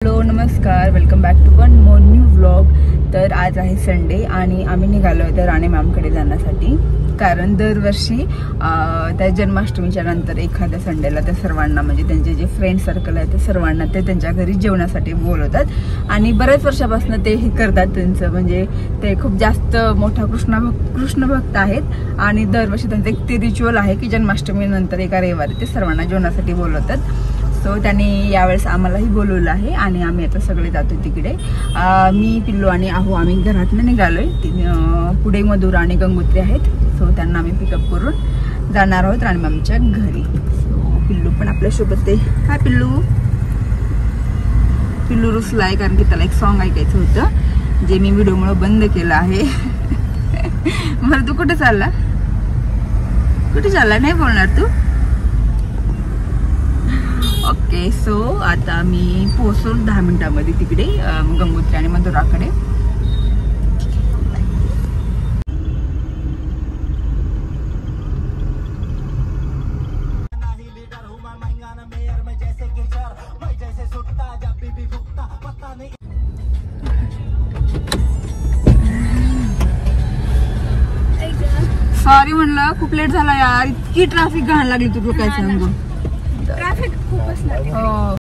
Hello नमस्कार, welcome back to one more new vlog. तर आज आहे संडे आणि आम्ही निघालो आहे राणे मॅमकडे जाण्यासाठी, कारण दरवर्षी त्या जन्माष्टमीच्या नंतर एखाद्या संडेला त्या सर्वांना म्हणजे त्यांचे जे फ्रेंड सर्कल आहे त्या सर्वांना ते त्यांच्या घरी जेवणासाठी बोलवतात आणि बऱ्याच वर्षापासून ते हे करतात। त्यांचं म्हणजे ते खूप जास्त मोठा कृष्ण भक्त आहेत आणि दरवर्षी त्यांचं एक ते रिच्युअल आहे की जन्माष्टमी नंतर एका रविवारी ते सर्वांना जेवणासाठी बोलवतात। सो त्यांनी यावेळेस आम्हालाही बोलवलं आहे आणि आम्ही आता सगळे जातो तिकडे। मी पिल्लू आणि आहू आम्ही घरातून निघालोय। पुढे मधुरा आणि गंगोत्री आहेत, सो त्यांना आम्ही पिकअप करून जाणार आहोत राणी मॅमच्या घरी। सो पिल्लू पण आपल्यासोबत आहे। हाय पिल्लू। पिल्लू रुसलाय कारण की त्याला एक सॉन्ग ऐकायचं होतं जे मी व्हिडिओमुळे बंद केलं आहे। बरं तू कुठे चालला? कुठे चालला? नाही बोलणार तू? ओके, सो आता मी पोहोचलो 10 मिनिटांमध्ये तिकडे गंगोत्री आणि मधुराकडे। सॉरी म्हणलं, खूप लेट झाला यार। इतकी ट्रॅफिक घाण लागली, तुला काय सांगू। ट्रॅफिक खूपच लागली।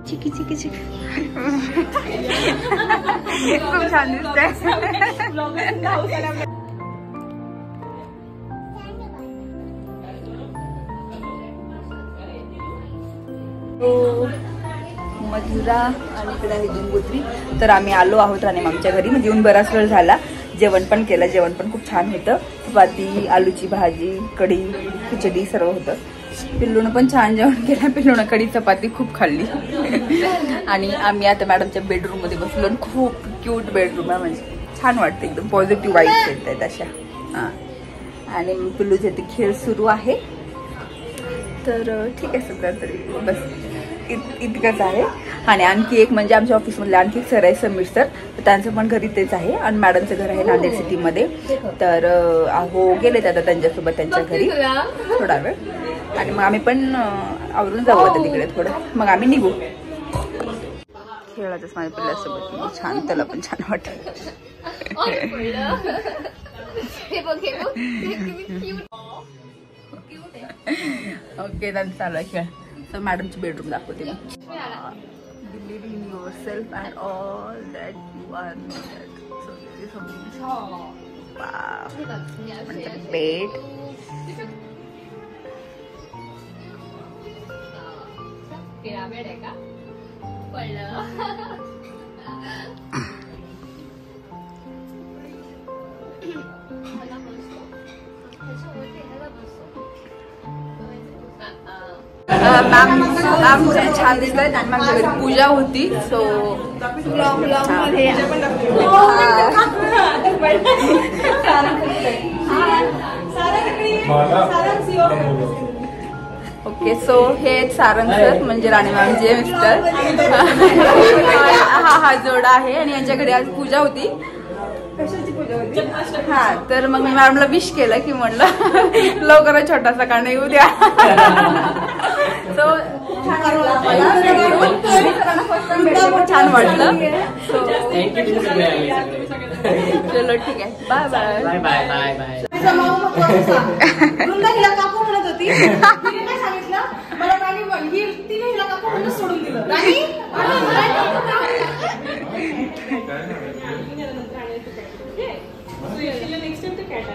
चिकी चिकी चिकी खूप छान दिसतंय। मधुरा आणि इकडे आहे गंगोत्री। तर आम्ही आलो आहोत राणे मॅमच्या घरी, म्हणजे येऊन बराच वेळ झाला। जेवण पण केलं, जेवण पण खूप छान होतं। चपाती, आलूची भाजी, कढी, खिचडी सर्व होतं। पिल्लूनं पण छान जेवण केलं। पिल्लूनं कढी चपाती खूप खाल्ली। आणि आम्ही आता मॅडमच्या बेडरूम मध्ये बसलो। खूप क्यूट बेडरूम आहे, म्हणजे छान वाटतं, एकदम पॉझिटिव्ह वाईब्स येत आहेत अशा। आणि पिल्लूचे ते खेळ सुरू आहे। तर ठीक आहे, सध्या तरी बस इतकंच आहे। आणि आणखी एक म्हणजे आमच्या ऑफिसमधले आणखी एक सर आहे, समीर सर, तर त्यांचं पण घरी तेच आहे आणि मॅडमचं घर आहे नांदेड सिटीमध्ये। तर हो गेलेत आता त्यांच्यासोबत त्यांच्या घरी थोडा वेळ, आणि मग आम्ही पण आवरून जाऊ आता तिकडे थोडं, मग आम्ही निघू। खेळातच माझ्या पिल्ल्यासोबत छान, त्याला पण छान वाटत। ओके, त्यांचं चालू आहे खेळ। तर मॅडमची बेडरूम दाखवते मी। Believe in yourself and all that you are needed. So this is amazing. Wow, bed. Pyramid आहे का? पडलं। मॅम छान दिसत आहेत आणि माझ्या घरी पूजा होती। सो ओके, सो हे सारंग सर म्हणजे राणी मॅमचे मिस्टर। हा जोडा आहे आणि यांच्याकडे आज पूजा होती। हा, तर मग मी मॅडमला विश केलं की म्हणलं लवकरच छोटासा कांड येऊ द्या। सो छान वाटलं। चलो ठीक आहे, bye bye bye bye bye bye.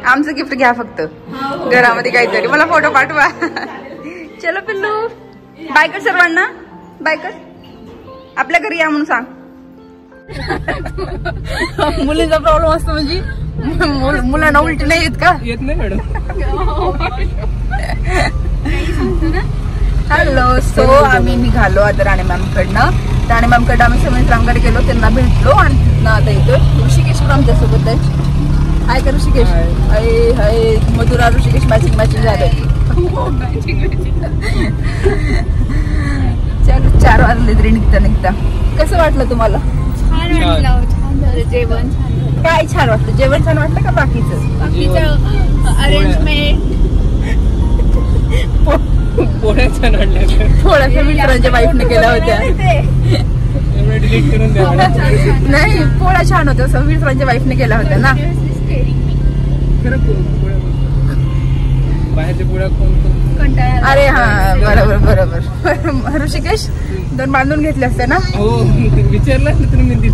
आमचं गिफ्ट घ्या फक्त, घरामध्ये काहीतरी मला फोटो पाठवा। चलो पिल्लू, बाय कर सर्वांना, बाय कर। आपल्या घरी या म्हणून सांग। मुलींचा प्रॉब्लेम असतो म्हणजे मुलांना उलटी नाही येत का? येत नाही मॅडम। हॅलो, सो आम्ही निघालो आता राणे मॅम कडनं आणि मॅमकडे आम्ही समुद्रांकडे गेलो, त्यांना भेटलो आणि तिथनं आता येतो. ऋषिकेश पण आमच्यासोबत आहे. हाय का ऋषिकेश? हाय हाय. मधुरा ऋषिकेश मॅचिंग झालं. चलो 4 वाजले तरी निघता. कसं वाटलं तुम्हाला? छान झालं जेवण. काय छान वाटलं? जेवण छान वाटलं का बाकीचं अरेंजमेंट? पोळ्या छान वाटल्या. थोड्याशा मित्रांच्या वाईफने केल्या होत्या. डिलीट करून द्या. नाही, पोळ्या छान होत्या. असं मित्रांच्या वाईफने केल्या होत्या ना. बाहेरच्या पोळ्या कोण अरे हा, बरोबर. ऋषिकेश 2 बांधून घेतले असते ना. हो विचारलं ना तुम्ही.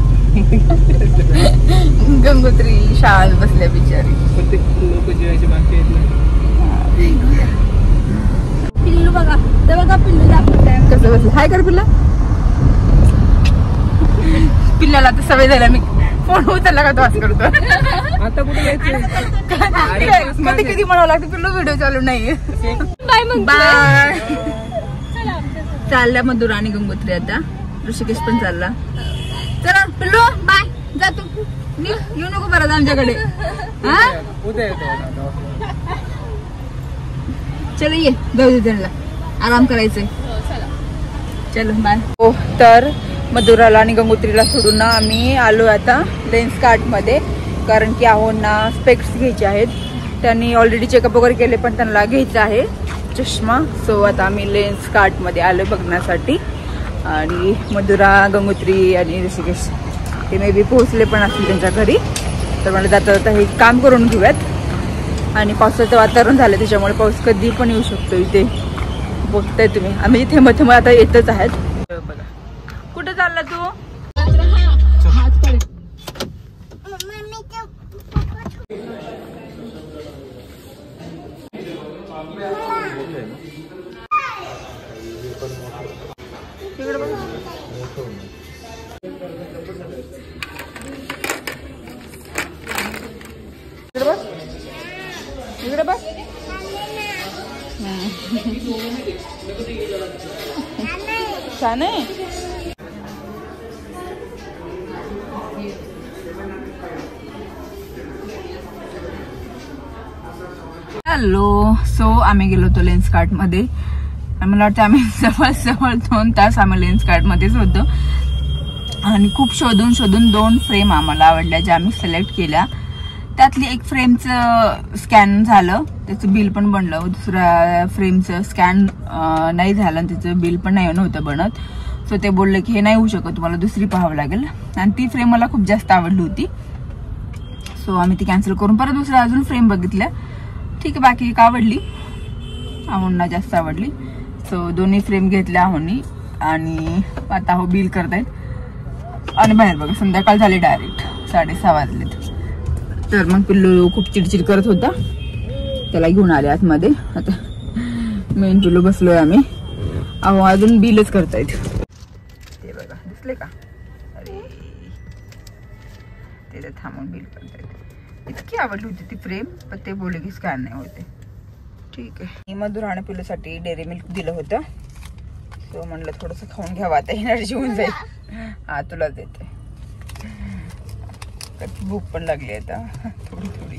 गंगोत्री शाळा बसल्या बिचारी. प्रत्येक लोक जेवायची बाकी आहेत ना. पिल्लू बघा, तर बघा पिल्लू दाखवताय कसं बसलं. हाय कर पिल्ला. पिल्ल्याला आता सवय झाल्या. मी फोन उचलला का तो असं करतो. आता कुठे जायचं? कधी म्हणावं लागतं पिल्लू व्हिडिओ चालू नाहीये. बाय मग. बाय. चालल्या मधुरा आणि गंगोत्री. आता ऋषिकेश पण चालला. चला पिल्लू बाय. जा तू. येऊ नको परत आमच्याकडे. हा उद्या येतो. चल ये, जाऊ दे त्यांना आराम करायचंय. चलो बाय. हो, तर मधुराला आणि गंगोत्रीला सोडून ना आम्ही आलो आता लेन्स कार्ट मध्ये, कारण की आहोंना स्पेक्स घ्यायचे आहेत. त्यांनी ऑलरेडी चेकअप वगैरे केले, पण त्यांना घ्यायचा आहे चष्मा. सो आता आम्ही लेन्स कार्ट मध्ये आलो बघण्यासाठी. आणि मधुरा, गंगोत्री आणि ऋषिकेश हे मे बी पोहोचले पण असतील त्यांच्या घरी. तर मला जाता जाता हे काम करून घेऊयात. आणि पावसाचं वातावरण झालं, त्याच्यामुळे पाऊस कधी पण येऊ शकतो इथे. बघताय तुम्ही, आम्ही थेंब आता येतच आहेत. बघा कुठे चालला तू? इकडे बघ. छान आहे. हॅलो. सो आम्ही गेलो होतो लेन्स कार्ट मध्ये. मला वाटतं आम्ही जवळ 2 तास आम्ही लेन्स कार्ट मध्येच होतो. आणि खूप शोधून 2 फ्रेम आम्हाला आवडल्या, ज्या आम्ही सिलेक्ट केल्या. त्यातली एक फ्रेमचं स्कॅन झालं, त्याचं बिल पण बनलं. दुसऱ्या फ्रेमचं स्कॅन नाही झालं आणि त्याचं बिल पण नाही नव्हतं बनत. सो ते बोलले की हे नाही होऊ शकत, तुम्हाला दुसरी पाहावं लागेल. आणि ती फ्रेम मला खूप जास्त आवडली होती. सो आम्ही ती कॅन्सल करून परत दुसऱ्या अजून फ्रेम बघितल्या. ठीक आहे, बाकी एक आवडली, आहोंना जास्त आवडली. सो दोन्ही फ्रेम घेतल्या आहोंनी. आणि आता हो बिल करतायत. आणि बाहेर बघा संध्याकाळ झाली, डायरेक्ट 6:30 वाजलेत. तर मग पिल्लू खूप चिडचिड करत होता, त्याला घेऊन आले आतमध्ये. आता मेन पिल्लू बसलोय आम्ही. अहो अजून बिलच करतायत. ते बघा दिसले का? अरे ते थांबून बिल करतायत. इतकी आवडली होती ती फ्रेम, पण ते बोलले की स्कॅन नाही होते. ठीक आहे. मधुराने पिल्लूसाठी डेअरी मिल्क दिलं होतं. सो म्हणलं थोडंसं खाऊन घ्यावं, आता एनर्जी होऊन जाईल. हा तुला देते. भूक पण लागली आता थोडी.